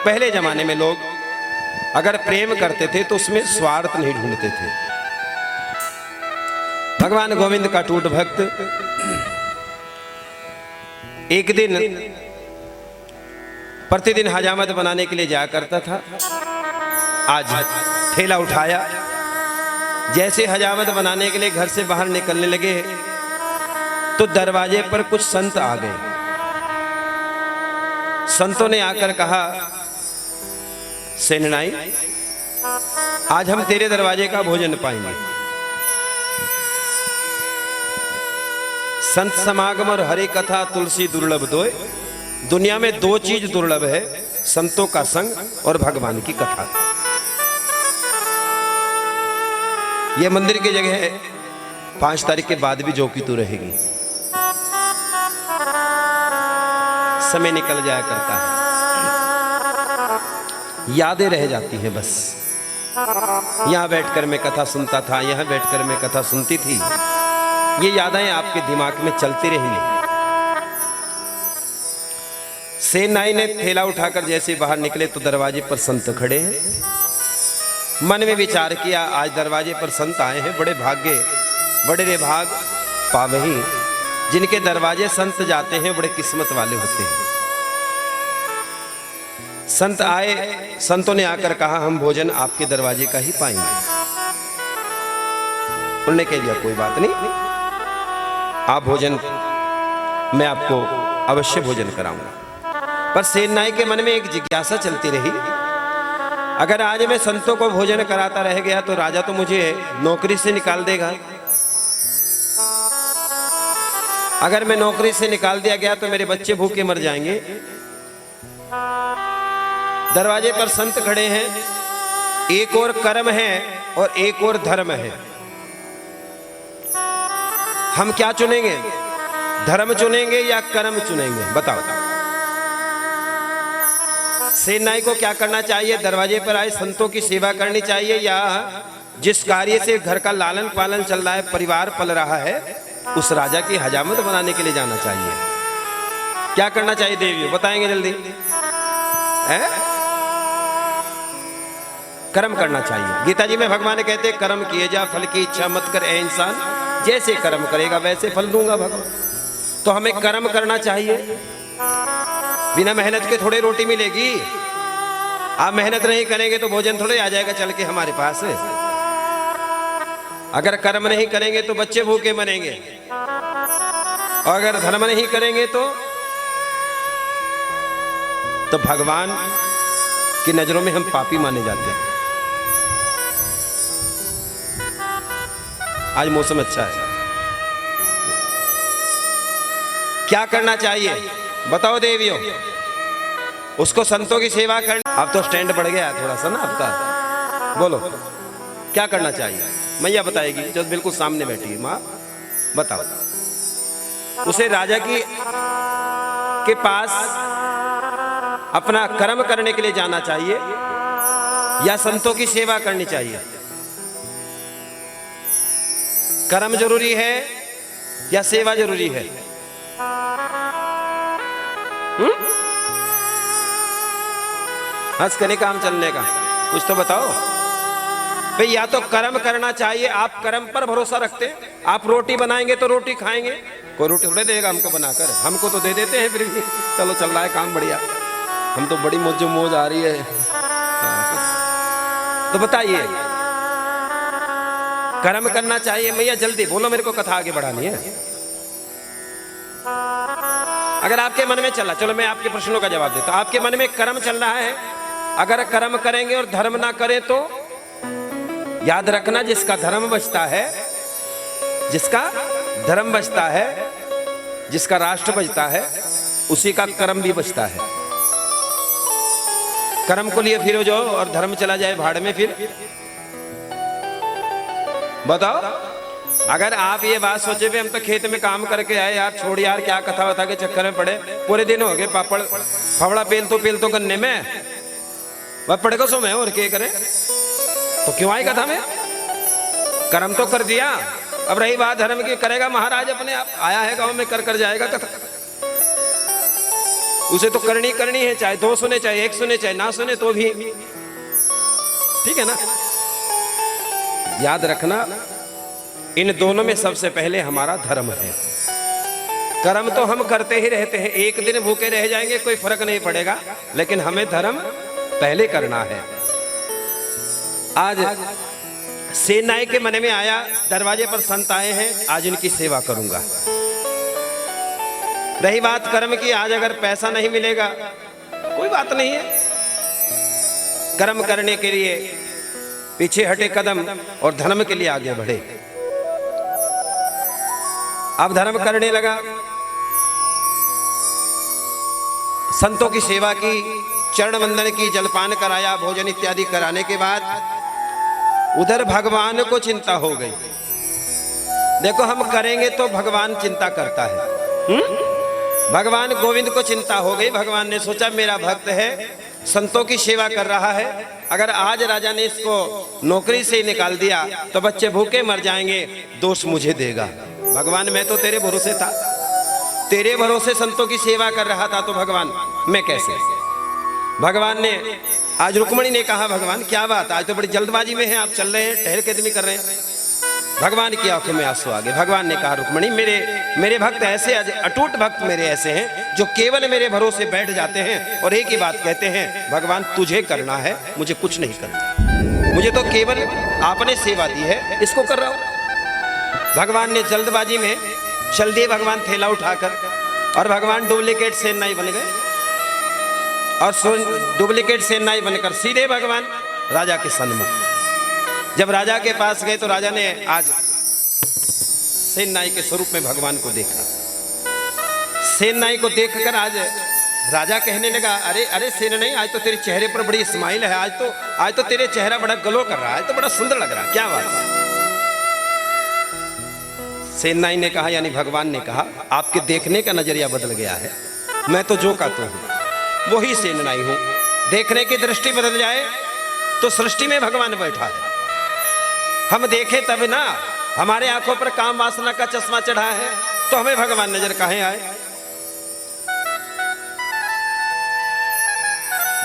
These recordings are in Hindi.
पहले जमाने में लोग अगर प्रेम करते थे तो उसमें स्वार्थ नहीं ढूंढते थे। भगवान गोविंद का टूट भक्त एक दिन प्रतिदिन हजामत बनाने के लिए जाया करता था। आज थैला उठाया, जैसे हजामत बनाने के लिए घर से बाहर निकलने लगे तो दरवाजे पर कुछ संत आ गए। संतों ने आकर कहा, सेनानी, आज हम तेरे दरवाजे का भोजन पाएंगे। संत समागम और हरि कथा तुलसी दुर्लभ दोय। दुनिया में दो चीज दुर्लभ है, संतों का संग और भगवान की कथा। यह मंदिर की जगह है, 5 तारीख के बाद भी जो की तू रहेगी। समय निकल जाया करता है, यादें रह जाती हैं बस। यहां बैठकर मैं कथा सुनता था, यहां बैठकर मैं कथा सुनती थी, ये यादें आपके दिमाग में चलती रहेंगी। सेनाई ने थैला उठाकर जैसे बाहर निकले तो दरवाजे पर संत खड़े हैं। मन में विचार किया, आज दरवाजे पर संत आए हैं, बड़े भाग्य, बड़े रे भाग पावही। जिनके दरवाजे संत जाते हैं बड़े किस्मत वाले होते हैं। संत आए, संतों ने आकर कहा, हम भोजन आपके दरवाजे का ही पाएंगे। उन्होंने कह दिया, कोई बात नहीं, आप भोजन, मैं आपको अवश्य भोजन कराऊंगा। पर सेनाई के मन में एक जिज्ञासा चलती रही, अगर आज मैं संतों को भोजन कराता रह गया तो राजा तो मुझे नौकरी से निकाल देगा। अगर मैं नौकरी से निकाल दिया गया तो मेरे बच्चे भूखे मर जाएंगे। दरवाजे पर संत खड़े हैं, एक और कर्म है और एक और धर्म है। हम क्या चुनेंगे, धर्म चुनेंगे या कर्म चुनेंगे, बताओ। सेनाई को क्या करना चाहिए, दरवाजे पर आए संतों की सेवा करनी चाहिए या जिस कार्य से घर का लालन पालन चल रहा है, परिवार पल रहा है, उस राजा की हजामत बनाने के लिए जाना चाहिए? क्या करना चाहिए देवियों, बताएंगे जल्दी। है? कर्म करना चाहिए। गीता जी में भगवान ने कहते, कर्म किए जा, फल की इच्छा मत कर ए इंसान, जैसे कर्म करेगा वैसे फल दूंगा भगवान। तो हमें कर्म करना चाहिए। बिना मेहनत के थोड़े रोटी मिलेगी। आप मेहनत नहीं करेंगे तो भोजन थोड़े आ जाएगा चल के हमारे पास। अगर कर्म नहीं करेंगे तो बच्चे भूखे मरेंगे, और अगर धर्म नहीं करेंगे तो भगवान की नजरों में हम पापी माने जाते हैं। आज मौसम अच्छा है, क्या करना चाहिए बताओ देवियों। उसको संतों की सेवा करनी। अब तो स्टैंड बढ़ गया थोड़ा सा ना आपका, बोलो क्या करना चाहिए। मैया बताएगी जो बिल्कुल सामने बैठी है, माँ बताओ। उसे राजा के पास अपना कर्म करने के लिए जाना चाहिए या संतों की सेवा करनी चाहिए? कर्म जरूरी है या सेवा जरूरी है? हंस कर काम चलने का कुछ तो बताओ भाई। या तो कर्म करना चाहिए, आप कर्म पर भरोसा रखते हैं, आप रोटी बनाएंगे तो रोटी खाएंगे, कोई रोटी थोड़े देगा हमको बनाकर, हमको तो दे देते हैं फिर भी चलो चल रहा है काम बढ़िया, हम तो बड़ी मौज आ रही है। तो बताइए कर्म करना चाहिए? मैया जल्दी बोलो, मेरे को कथा आगे बढ़ानी है। अगर आपके मन में चला, चलो मैं आपके प्रश्नों का जवाब देता हूं। आपके मन में कर्म चल रहा है, अगर कर्म करेंगे और धर्म ना करें तो याद रखना, जिसका धर्म बचता है, जिसका धर्म बचता है, जिसका राष्ट्र बचता है, उसी का कर्म भी बचता है। कर्म को लिए फिर जाओ और धर्म चला जाए भाड़ में, फिर बताओ। अगर आप ये बात सोचे भी हम तो खेत में काम करके आए यार, छोड़ यार क्या कथा वथा के चक्कर में पड़े, पूरे दिन हो गए पापड़ फवड़ा पेल तो गन्ने में वह पड़े को सो में और क्या करे, तो क्यों आई कथा में? कर्म तो कर दिया। अब रही बात धर्म की, करेगा महाराज अपने आप, आया है गांव में कर जाएगा कथा। उसे तो करनी है, चाहे 2 सुने, चाहे 1 सुने, चाहे ना सुने तो भी ठीक है ना। याद रखना, इन दोनों में सबसे पहले हमारा धर्म है। कर्म तो हम करते ही रहते हैं, एक दिन भूखे रह जाएंगे कोई फर्क नहीं पड़ेगा, लेकिन हमें धर्म पहले करना है। आज सेनाई के मन में आया, दरवाजे पर संत आए हैं, आज इनकी सेवा करूंगा। रही बात कर्म की, आज अगर पैसा नहीं मिलेगा कोई बात नहीं है, कर्म करने के लिए पीछे हटे कदम और धर्म के लिए आगे बढ़े। अब धर्म करने लगा, संतों की सेवा की, चरण वंदन की, जलपान कराया, भोजन इत्यादि कराने के बाद उधर भगवान को चिंता हो गई। देखो हम करेंगे तो भगवान चिंता करता है। भगवान गोविंद को चिंता हो गई। भगवान ने सोचा मेरा भक्त है, संतों की सेवा कर रहा है, अगर आज राजा ने इसको नौकरी से निकाल दिया तो बच्चे भूखे मर जाएंगे, दोष मुझे देगा। भगवान मैं तो तेरे भरोसे था, तेरे भरोसे संतों की सेवा कर रहा था, तो भगवान मैं कैसे। भगवान ने आज रुक्मणी ने कहा भगवान क्या बात, आज तो बड़ी जल्दबाजी में है, आप चल रहे हैं, ठहर के भी कर रहे हैं। भगवान की आंखों में आंसू आ गए। भगवान ने कहा रुक्मणी मेरे भक्त ऐसे, अटूट भक्त मेरे ऐसे हैं जो केवल मेरे भरोसे बैठ जाते हैं और एक ही बात कहते हैं, भगवान तुझे करना है, मुझे कुछ नहीं करना, मुझे तो केवल आपने सेवा दी है, इसको कर रहा हूं। भगवान ने जल्दबाजी में चल दिए भगवान थैला उठाकर, और भगवान डुप्लीकेट सेनाई बन गए, और डुप्लीकेट सेनाई बनकर सीधे भगवान राजा के सन्मुख। जब राजा के पास गए तो राजा ने आज सेनाई के स्वरूप में भगवान को देखा। सेनाई को देखकर आज राजा कहने लगा, अरे अरे सेनाई, आज तो तेरे चेहरे पर बड़ी स्माइल है, आज तो तेरे चेहरा बड़ा ग्लो कर रहा है, तो बड़ा सुंदर लग रहा है, क्या बात है। सेनाई ने कहा, यानी भगवान ने कहा, आपके देखने का नजरिया बदल गया है, मैं तो जो का तो हूं, वही सेनाई हूं। देखने की दृष्टि बदल जाए तो सृष्टि में भगवान बैठा है, हम देखें तब ना, हमारे आंखों पर काम वासना का चश्मा चढ़ा है तो हमें भगवान नजर कहां आए।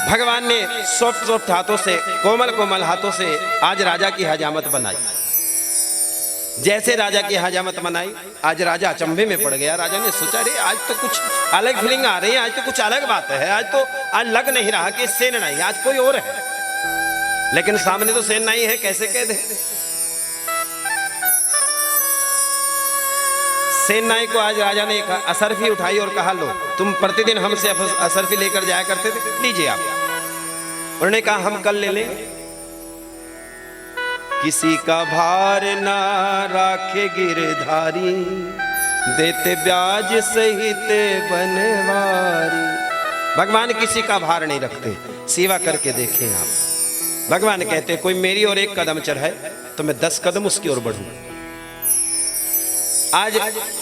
भगवान ने सॉफ्ट हाथों से, कोमल हाथों से आज राजा की हजामत बनाई। जैसे राजा की हजामत बनाई, आज राजा अचंभे में पड़ गया। राजा ने सोचा, अरे आज तो कुछ अलग फीलिंग आ रही है, आज तो कुछ अलग बात है, आज लग नहीं रहा कि सेनाई, आज कोई और है, लेकिन सामने तो सेनाई है, कैसे कह दे। सेनाई को आज राजा ने एक असरफी उठाई और कहा, लो तुम प्रतिदिन हमसे असरफी लेकर जाया करते थे, लीजिए आप। उन्होंने कहा हम कल ले लें। किसी का भार ना राखे गिरधारी, देते ब्याज सहित बनवारी। भगवान किसी का भार नहीं रखते, सेवा करके देखें आप। भगवान कहते कोई मेरी ओर 1 कदम चढ़ाए तो मैं 10 कदम उसकी ओर बढ़ूं। आज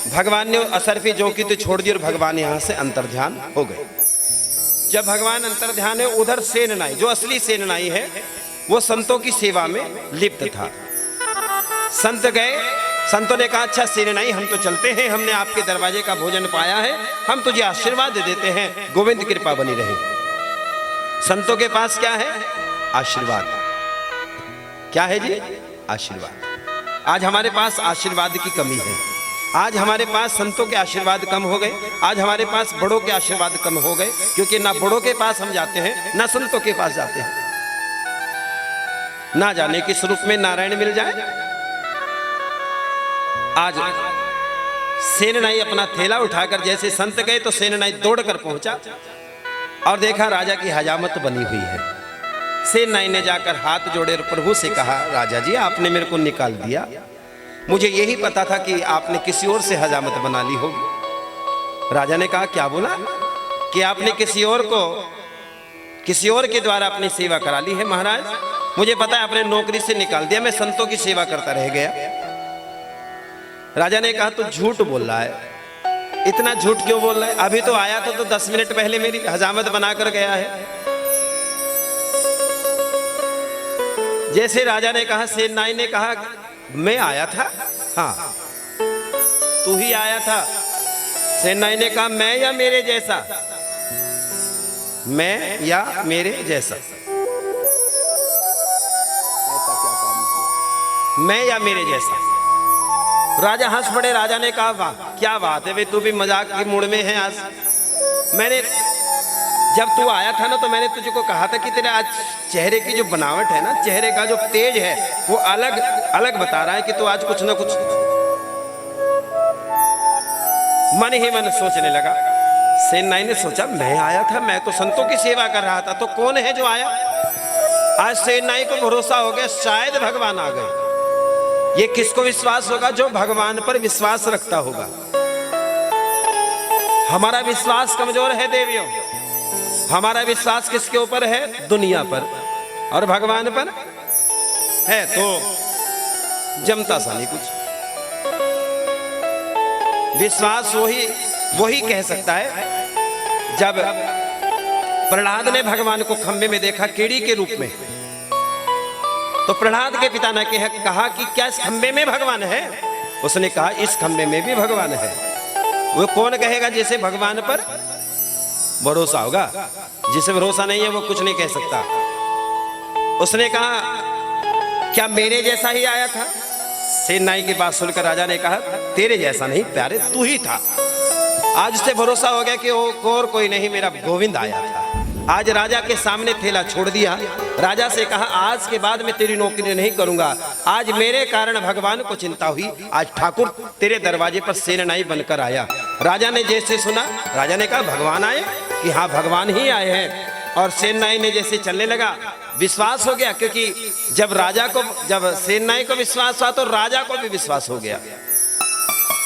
भगवान ने असरफी जो की तो छोड़ दी और भगवान यहां से अंतर्ध्यान हो गए। जब भगवान अंतर्ध्यान है, उधर सेनाई, जो असली सेनाई है, वो संतों की सेवा में लिप्त था। संत गए, संतों ने कहा अच्छा सेनाई हम तो चलते हैं, हमने आपके दरवाजे का भोजन पाया है, हम तुझे आशीर्वाद देते हैं, गोविंद कृपा बनी रहे। संतों के पास क्या है? आशीर्वाद। क्या है जी? आशीर्वाद। आज हमारे पास आशीर्वाद की कमी है। आज हमारे पास संतों के आशीर्वाद कम हो गए, आज हमारे पास बड़ों के आशीर्वाद कम हो गए, क्योंकि ना बड़ों के पास हम जाते हैं ना संतों के पास जाते हैं। ना जाने किस रूप में नारायण मिल जाए। आज सेनाई अपना थैला उठाकर जैसे संत गए तो सेनाई दौड़कर पहुंचा और देखा राजा की हजामत बनी हुई है। सेनाई ने जाकर हाथ जोड़े और प्रभु से कहा, राजा जी आपने मेरे को निकाल दिया, मुझे यही पता था कि आपने किसी और से हजामत बना ली होगी। राजा ने कहा क्या बोला? कि आपने किसी और के द्वारा अपनी सेवा करा ली है महाराज। मुझे पता है आपने नौकरी से निकाल दिया, मैं संतों की सेवा करता रह गया। राजा ने कहा तू झूठ बोल रहा है, इतना झूठ क्यों बोल रहा है? अभी तो आया था तो 10 मिनट पहले मेरी हजामत बनाकर गया है। जैसे राजा ने कहा, सेनाई ने कहा मैं आया था? हाँ तू ही आया था। सेनाई ने कहा मैं या मेरे जैसा? मैं या मेरे जैसा? मैं या मेरे जैसा? राजा हंस पड़े। राजा ने कहा वाह क्या बात है भाई, तू भी मजाक के मूड में है आज। मैंने जब तू आया था ना तो मैंने तुझको कहा था कि तेरे आज चेहरे की जो बनावट है ना, चेहरे का जो तेज है वो अलग अलग बता रहा है कि तू आज कुछ ना कुछ। मन ही मन सोचने लगा। सेनाई ने सोचा मैं आया था, मैं तो संतों की सेवा कर रहा था, तो कौन है जो आया? आज सेनाई को भरोसा हो गया शायद भगवान आ गए। ये किसको विश्वास होगा? जो भगवान पर विश्वास रखता होगा। हमारा विश्वास कमजोर है देवियों। हमारा विश्वास किसके ऊपर है? दुनिया पर। और भगवान पर है तो जमता सा नहीं कुछ। विश्वास वही कह सकता है। जब प्रहलाद ने भगवान को खंबे में देखा कीड़ी के रूप में, तो प्रहलाद के पिता ने कहा कि क्या इस खंबे में भगवान है? उसने कहा इस खंबे में भी भगवान है। वो कौन कहेगा जिसे भगवान पर भरोसा होगा? जिसे भरोसा नहीं है वो कुछ नहीं कह सकता। उसने कहा क्या मेरे जैसा ही आया था? सेनाई की बात सुनकर राजा ने कहा तेरे जैसा नहीं प्यारे, तू ही था। आज से भरोसा हो गया कि और कोई नहीं, मेरा गोविंद आया था। आज राजा के सामने थैला छोड़ दिया। राजा से कहा आज के बाद मैं तेरी नौकरी नहीं करूंगा। आज मेरे कारण भगवान को चिंता हुई। आज ठाकुर तेरे दरवाजे पर सेनाई बनकर आया। राजा ने जैसे सुना, राजा ने कहा भगवान आए? कि हाँ भगवान ही आए हैं। और सेनाई ने जैसे चलने लगा, विश्वास हो गया, क्योंकि जब सेनाई को विश्वास हुआ तो राजा को भी विश्वास हो गया।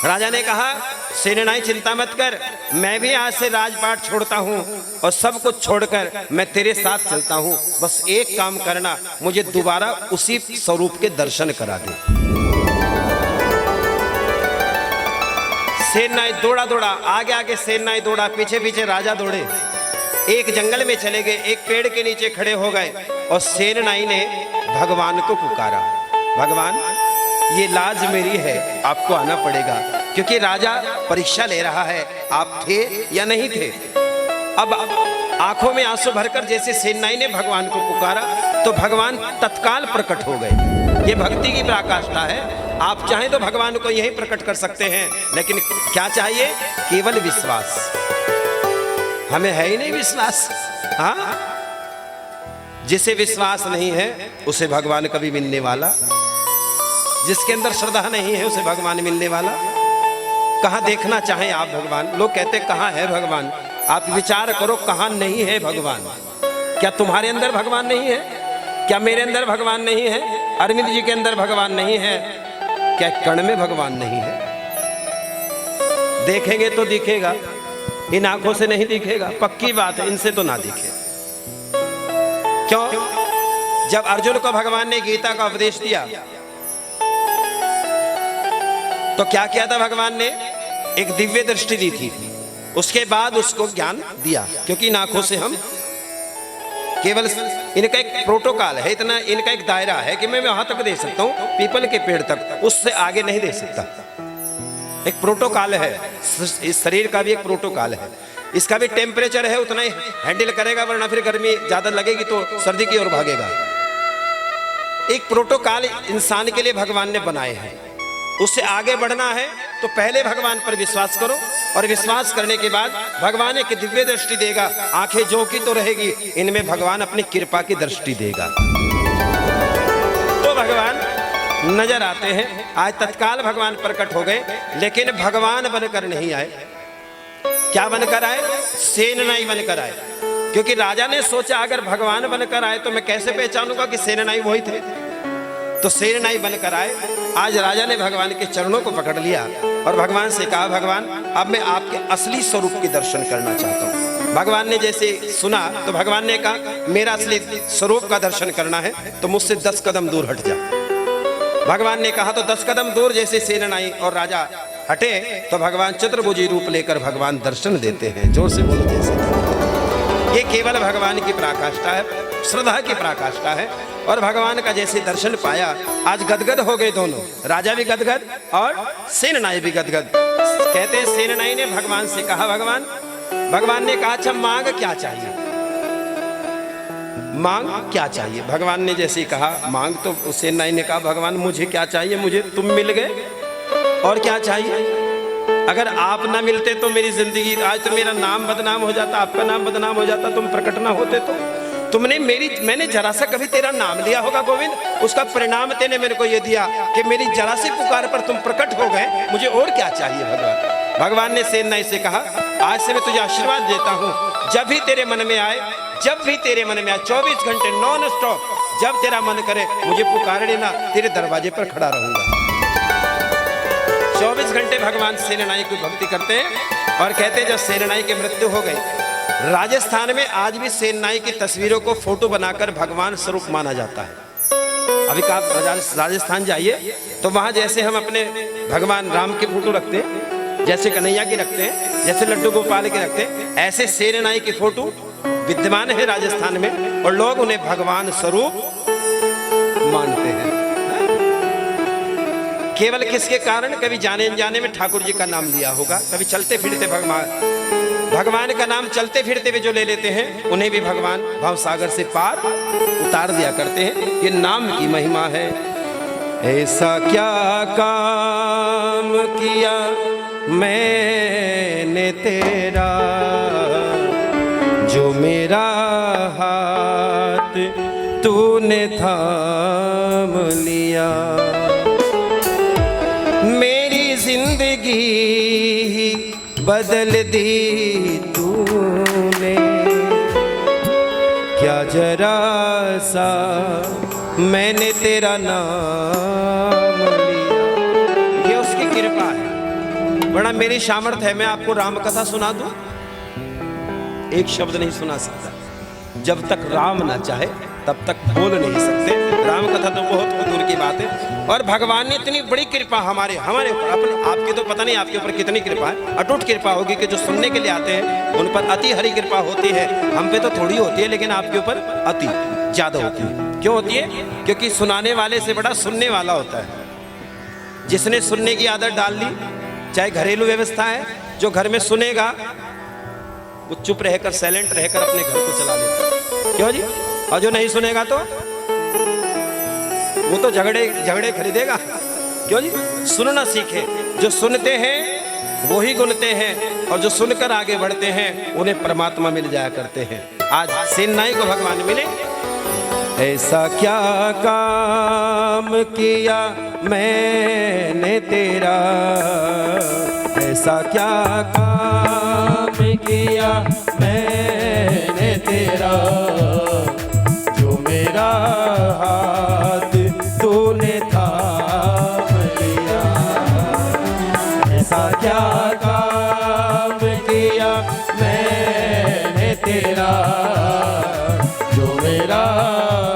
राजा ने कहा सेनाई चिंता मत कर, मैं भी आज से राजपाट छोड़ता हूँ और सब कुछ छोड़कर मैं तेरे साथ चलता हूँ। बस एक काम करना, मुझे दोबारा उसी स्वरूप के दर्शन करा दे। सेनाई दौड़ा दौड़ा, आगे आगे सेनाई दौड़ा, पीछे पीछे राजा दौड़े। एक जंगल में चले गए, एक पेड़ के नीचे खड़े हो गए और सेनाई ने भगवान को पुकारा। भगवान ये लाज मेरी है, आपको आना पड़ेगा, क्योंकि राजा परीक्षा ले रहा है, आप थे या नहीं थे। अब आंखों में आंसू भरकर जैसे सेनाई ने भगवान को पुकारा तो भगवान तत्काल प्रकट हो गए। ये भक्ति की पराकाष्ठा है। आप चाहें तो भगवान को यही प्रकट कर सकते हैं, लेकिन क्या चाहिए? केवल विश्वास। हमें है ही नहीं विश्वास। हाँ, जिसे विश्वास नहीं है उसे भगवान कभी मिलने वाला, जिसके अंदर श्रद्धा नहीं है उसे भगवान मिलने वाला कहाँ? देखना चाहें आप भगवान, लोग कहते कहाँ है भगवान? आप विचार करो कहाँ नहीं है भगवान। क्या तुम्हारे अंदर भगवान नहीं है? क्या मेरे अंदर भगवान नहीं है? अरविंद जी के अंदर भगवान नहीं है? क्या कण में भगवान नहीं है? देखेंगे तो दिखेगा, इन आंखों से नहीं दिखेगा, पक्की बात है, इनसे तो ना दिखे। क्यों? जब अर्जुन को भगवान ने गीता का उपदेश दिया तो क्या किया था भगवान ने? एक दिव्य दृष्टि दी थी। उसके बाद उसको ज्ञान दिया, क्योंकि इन आंखों से हम केवल, इनका एक प्रोटोकॉल है, इतना इनका एक दायरा है कि मैं वहां तक दे सकता हूं, पीपल के पेड़ तक, उससे आगे नहीं दे सकता। एक प्रोटोकॉल है, इस शरीर का भी एक प्रोटोकॉल है, इसका भी टेम्परेचर है, उतना ही हैंडल करेगा, वरना फिर गर्मी ज्यादा लगेगी तो सर्दी की ओर भागेगा। एक प्रोटोकॉल इंसान के लिए भगवान ने बनाए हैं। उससे आगे बढ़ना है तो पहले भगवान पर विश्वास करो, और विश्वास करने के बाद भगवान एक दिव्य दृष्टि देगा। आंखें जो की तो रहेगी, इनमें भगवान अपनी कृपा की दृष्टि देगा, तो भगवान नजर आते हैं। आज तत्काल भगवान प्रकट हो गए, लेकिन भगवान बनकर नहीं आए। क्या बनकर आए? सेनाई बनकर आए। क्योंकि राजा ने सोचा अगर भगवान बनकर आए तो मैं कैसे पहचानूंगा कि सेनाई वही थे, तो सेनाई बनकर आए। आज राजा ने भगवान के चरणों को पकड़ लिया और भगवान से कहा भगवान अब मैं आपके असली स्वरूप के दर्शन करना चाहता हूँ। भगवान ने जैसे सुना तो भगवान ने कहा मेरा असली स्वरूप का दर्शन करना है तो मुझसे 10 कदम दूर हट जा। भगवान ने कहा तो 10 कदम दूर जैसे सेनाई और राजा हटे तो भगवान चतुर्भुजी रूप लेकर भगवान दर्शन देते हैं। जोर से बोलो जैसे। ये केवल भगवान की पराकाष्ठा है, श्रद्धा की पराकाष्ठा है। और भगवान का जैसे दर्शन पाया आज गदगद हो गए दोनों, राजा भी गदगद और सेनाई भी गदगद। कहते हैं सेनाई ने भगवान से कहा भगवान ने कहा अच्छा मांग क्या चाहिए? मांग क्या चाहिए। भगवान ने जैसे ही कहा मांग, तो उससे नाई ने कहा भगवान मुझे क्या चाहिए, मुझे तुम मिल गए और क्या चाहिए। अगर आप ना मिलते तो मेरी जिंदगी, आज तो मेरा नाम बदनाम हो जाता, आपका नाम बदनाम हो जाता, तुम प्रकट ना होते तो। मैंने जरा सा कभी तेरा नाम लिया होगा गोविंद, उसका परिणाम तेने मेरे को ये दिया कि मेरी जरा सी पुकार पर तुम प्रकट हो गए, मुझे और क्या चाहिए भगवान। भगवान ने सेनाई से कहा आज से मैं तुझे आशीर्वाद देता हूँ, जब भी तेरे मन में आए, 24 घंटे नॉन स्टॉप, जब तेरा मन करे मुझे पुकार लेना, तेरे दरवाजे पर खड़ा रहूंगा। 24 घंटे भगवान सेनाई की भक्ति करते हैं और कहते हैं जब सेनाई की मृत्यु हो गई, राजस्थान में आज भी सेनाई की तस्वीरों को फोटो बनाकर भगवान स्वरूप माना जाता है। अभी आप राजस्थान जाइए तो वहां जैसे हम अपने भगवान राम की फोटो रखते हैं, जैसे कन्हैया की रखते हैं, जैसे लड्डू गोपाल की रखते हैं, ऐसे सेनाई की फोटो विद्यमान है राजस्थान में और लोग उन्हें भगवान स्वरूप मानते हैं। केवल किसके कारण, कभी जाने अनजाने में ठाकुर जी का नाम लिया होगा, कभी चलते फिरते भगवान का नाम चलते फिरते भी जो ले लेते हैं उन्हें भी भगवान भव सागर से पार उतार दिया करते हैं। ये नाम की महिमा है। ऐसा क्या काम किया मैंने तेरा, जो मेरा हाथ तूने थाम लिया, मेरी जिंदगी बदल दी तूने, क्या जरा सा मैंने तेरा नाम लिया। ये उसकी कृपा है, बड़ा मेरी सामर्थ्य है मैं आपको राम कथा सुना दूं, एक शब्द नहीं सुना सकता। जब तक राम ना चाहे तब तक बोल नहीं सकते। राम कथा तो बहुत दूर की बात है। और भगवान ने इतनी बड़ी कृपा हमारे ऊपर, अपने आपकी तो पता नहीं आपके ऊपर कितनी कृपा है, अटूट कृपा होगी कि जो सुनने के लिए आते हैं उन पर अति हरी कृपा होती है। हम पे तो थोड़ी होती है, लेकिन आपके ऊपर अति ज्यादा होती है। क्यों होती है? क्योंकि सुनाने वाले से बड़ा सुनने वाला होता है। जिसने सुनने की आदत डाल ली, चाहे घरेलू व्यवस्था है, जो घर में सुनेगा वो चुप रहकर, साइलेंट रहकर अपने घर को चला लेता है। क्यों जी? और जो नहीं सुनेगा तो वो तो झगड़े खरीदेगा। क्यों जी? सुनना सीखे। जो सुनते हैं वो ही गुनते हैं, और जो सुनकर आगे बढ़ते हैं उन्हें परमात्मा मिल जाया करते हैं। आज सेनाई को भगवान मिले। ऐसा क्या काम किया मैंने तेरा, ऐसा क्या काम किया मैंने तेरा, जो मेरा हाथ तूने थाम लिया। ऐसा क्या काम किया मैंने तेरा, जो मेरा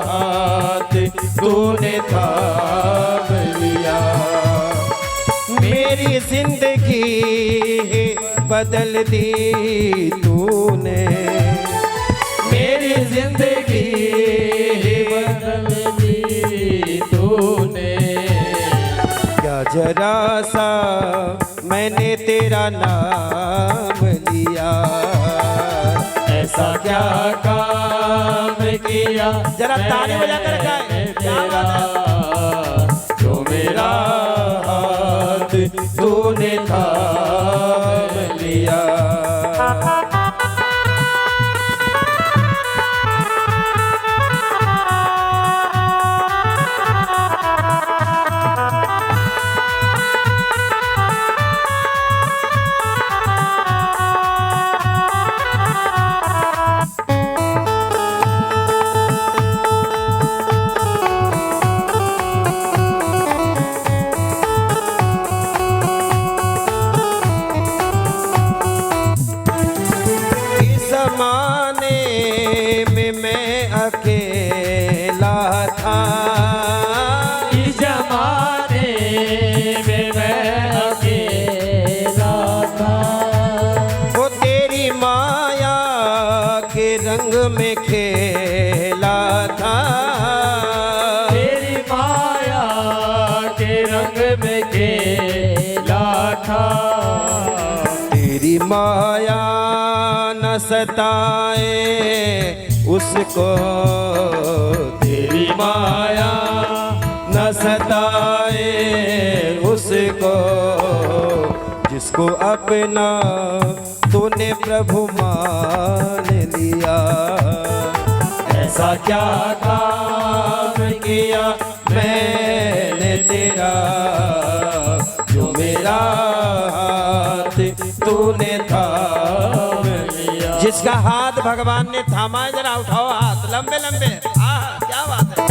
हाथ तूने थाम लिया, मेरी जिंदगी बदल दी तूने, मेरी जिंदगी बदल दी तूने, क्या जरा सा मैंने तेरा नाम लिया। ऐसा क्या काम किया, जरा ताली बजाकर गाए तेरा, जो मेरा हाथ तूने थाम लिया। रंग में खेला था, तेरी माया के रंग में खेला था, तेरी माया न सताए उसको तेरी माया न सताए उसको, जिसको अपना तूने प्रभु मान लिया। ऐसा क्या काम किया मैंने तेरा, जो मेरा हाथ तूने थाम लिया। जिसका हाथ भगवान ने थामा है, जरा उठाओ हाथ लंबे लंबे। क्या बात है।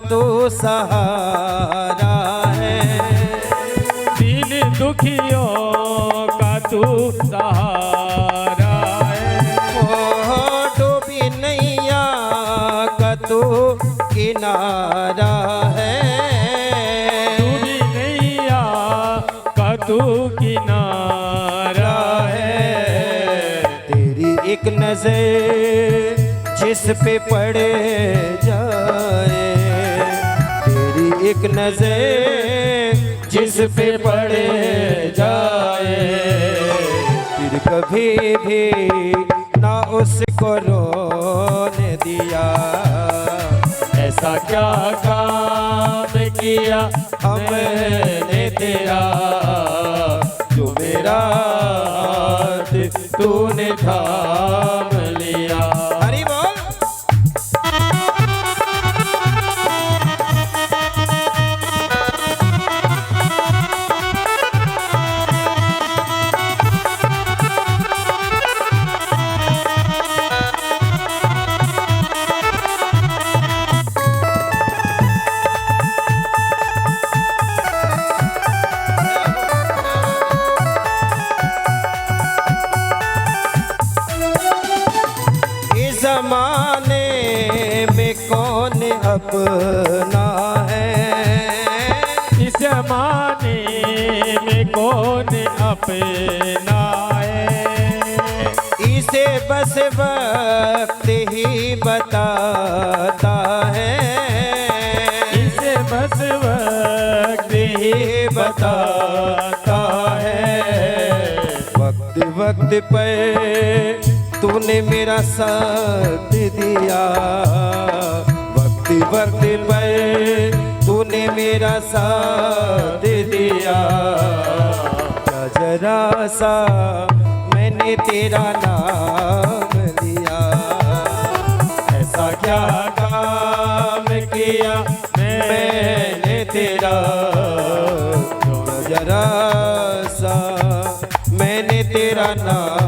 तू सहारा है, दीन दुखियों का तू सहारा है। ओ डूबी नैया का तू किनारा है, डूबी नैया का तू किनारा है। तेरी एक नजर जिस पे पड़ जाए, एक नजर जिस पे पड़ जाए, फिर कभी भी ना उसको रोने दिया। ऐसा क्या काम किया हमने तेरा, जो मेरा हाथ तूने थाम लिया। हरि बोल। जमाने में कौन अपना है, इस जमाने में कौन अपना है। इसे बस वक्त ही बताता है, इसे बस वक्त ही बताता है। वक्त वक्त पर तूने मेरा साथ दिया, वक्त वक्त पर तूने मेरा साथ दिया। क्या जरा सा मैंने तेरा नाम लिया, ऐसा क्या काम किया मैंने तेरा, जरा सा मैंने तेरा नाम